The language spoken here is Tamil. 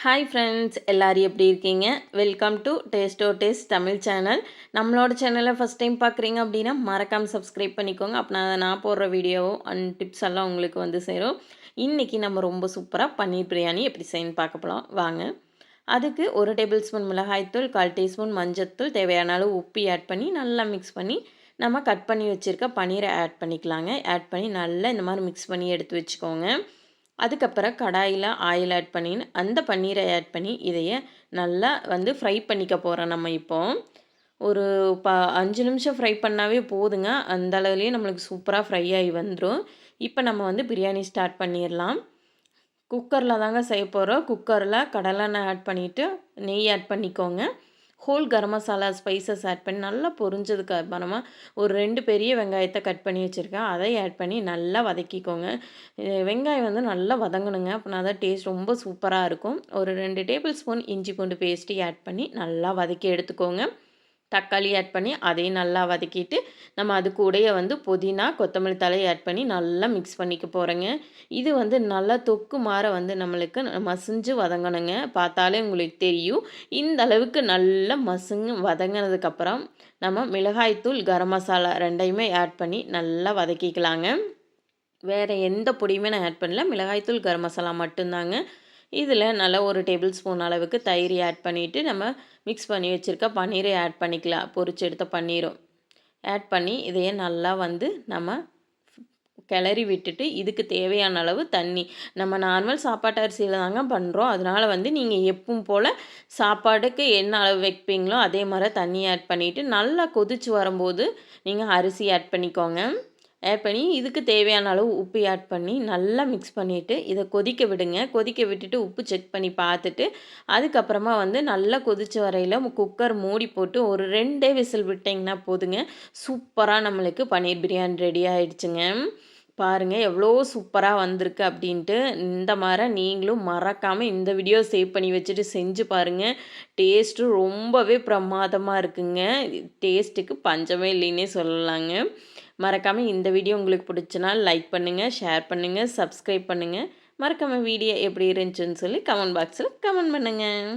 ஹாய் ஃப்ரெண்ட்ஸ், எல்லோரும் எப்படி இருக்கீங்க? Welcome to tasto taste Tamil channel. நம்மளோட சேனலை ஃபஸ்ட் டைம் பார்க்குறீங்க அப்படின்னா மறக்காமல் சப்ஸ்கிரைப் பண்ணிக்கோங்க. அப்போ நான் போடுற வீடியோ அண்ட் டிப்ஸ் எல்லாம் உங்களுக்கு வந்து சேரும். இன்றைக்கி நம்ம ரொம்ப சூப்பராக பன்னீர் பிரியாணி எப்படி செய்யணும்னு பார்க்க போகலாம் வாங்க. அதுக்கு 1 டேபிள் ஸ்பூன் மிளகாய்த்தூள், 1/4 டீஸ்பூன் மஞ்சத்தூள், தேவையான அளவு உப்பு ஆட் பண்ணி நல்லா மிக்ஸ் பண்ணி நம்ம கட் பண்ணி வச்சுருக்க பன்னீரை ஆட் பண்ணிக்கலாங்க. ஆட் பண்ணி நல்லா இந்த மாதிரி மிக்ஸ் பண்ணி எடுத்து வச்சுக்கோங்க. அதுக்கப்புறம் கடாயில் ஆயில் ஆட் பண்ணி அந்த பன்னீரை ஆட் பண்ணி இதையே நல்லா வந்து ஃப்ரை பண்ணிக்க போகிறோம். நம்ம இப்போ ஒரு 5 நிமிஷம் ஃப்ரை பண்ணாவே போதுங்க. அந்த அளவுலேயே நம்மளுக்கு சூப்பராக ஃப்ரை ஆகி வந்துடும். இப்போ நம்ம வந்து பிரியாணி ஸ்டார்ட் பண்ணிடலாம். குக்கரில் தாங்க செய்ய போகிறோம். குக்கரில் கடலெண்ணெய் ஆட் பண்ணிவிட்டு நெய் ஆட் பண்ணிக்கோங்க. Whole garam masala spices add பண்ணி நல்லா பொரிஞ்சதுக்கு அப்புறமா ஒரு 2 பெரிய வெங்காயத்தை கட் பண்ணி வச்சுருக்கேன். அதை ஆட் பண்ணி நல்லா வதக்கிக்கோங்க. வெங்காயம் வந்து நல்லா வதங்கணுங்க. அப்படின்னா தான் டேஸ்ட் ரொம்ப சூப்பராக இருக்கும். ஒரு 2 டேபிள் ஸ்பூன் இஞ்சி பூண்டு பேஸ்ட்டு ஆட் பண்ணி நல்லா வதக்கி எடுத்துக்கோங்க. தக்காளி ஆட் பண்ணி அதையும் நல்லா வதக்கிட்டு நம்ம அது கூடயே வந்து புதினா கொத்தமல்லி தழை ஆட் பண்ணி நல்லா மிக்ஸ் பண்ணிக்க போகிறேங்க. இது வந்து நல்லா தொக்கு மாற வந்து நம்மளுக்கு மசிஞ்சு வதங்கணுங்க. பார்த்தாலே உங்களுக்கு தெரியும். இந்த அளவுக்கு நல்லா மசிஞ்சு வதங்கினதுக்கப்புறம் நம்ம மிளகாய்த்தூள் கரம் மசாலா 2யுமே ஆட் பண்ணி நல்லா வதக்கிக்கலாங்க. வேறு எந்த பொடியுமே நான் ஆட் பண்ணல. மிளகாய்த்தூள் கரம் மசாலா மட்டும்தாங்க. இதில் நல்லா ஒரு டேபிள் ஸ்பூன் அளவுக்கு தயிர் ஆட் பண்ணிவிட்டு நம்ம மிக்ஸ் பண்ணி வச்சுருக்க பன்னீரை ஆட் பண்ணிக்கலாம். பொரிச்சு எடுத்த பன்னீரும் ஆட் பண்ணி இதையே நல்லா வந்து நம்ம கிளறி விட்டுட்டு இதுக்கு தேவையான அளவு தண்ணி நம்ம நார்மல் சாப்பாட்டு அரிசியில் தாங்க பண்ணுறோம். அதனால் வந்து நீங்கள் எப்பவும் போல் சாப்பாடுக்கு என்ன அளவு வைப்பீங்களோ அதே மாதிரி தண்ணி ஆட் பண்ணிவிட்டு நல்லா கொதித்து வரும்போது நீங்கள் அரிசி ஆட் பண்ணிக்கோங்க. ஆட் பண்ணி இதுக்கு தேவையான அளவு உப்பு ஆட் பண்ணி நல்லா மிக்ஸ் பண்ணிவிட்டு இதை கொதிக்க விடுங்க. கொதிக்க விட்டுட்டு உப்பு செக் பண்ணி பார்த்துட்டு அதுக்கப்புறமா வந்து நல்லா கொதித்து வரையில் குக்கர் மூடி போட்டு ஒரு 2 விசில் விட்டிங்கன்னா போதுங்க. சூப்பராக நம்மளுக்கு பன்னீர் பிரியாணி ரெடி ஆகிடுச்சுங்க. பாருங்கள் எவ்வளோ சூப்பராக வந்திருக்கு அப்படின்ட்டு. இந்த மாதிரி நீங்களும் மறக்காமல் இந்த வீடியோ சேவ் பண்ணி வச்சுட்டு செஞ்சு பாருங்கள். டேஸ்ட்டு ரொம்பவே பிரமாதமாக இருக்குங்க. டேஸ்ட்டுக்கு பஞ்சமே இல்லைன்னே சொல்லலாங்க. மறக்காமல் இந்த வீடியோ உங்களுக்கு பிடிச்சனா லைக் பண்ணுங்கள், ஷேர் பண்ணுங்கள், சப்ஸ்கிரைப் பண்ணுங்கள். மறக்காமல் வீடியோ எப்படி இருந்துச்சுன்னு சொல்லி கமெண்ட் பாக்ஸில் கமெண்ட் பண்ணுங்கள்.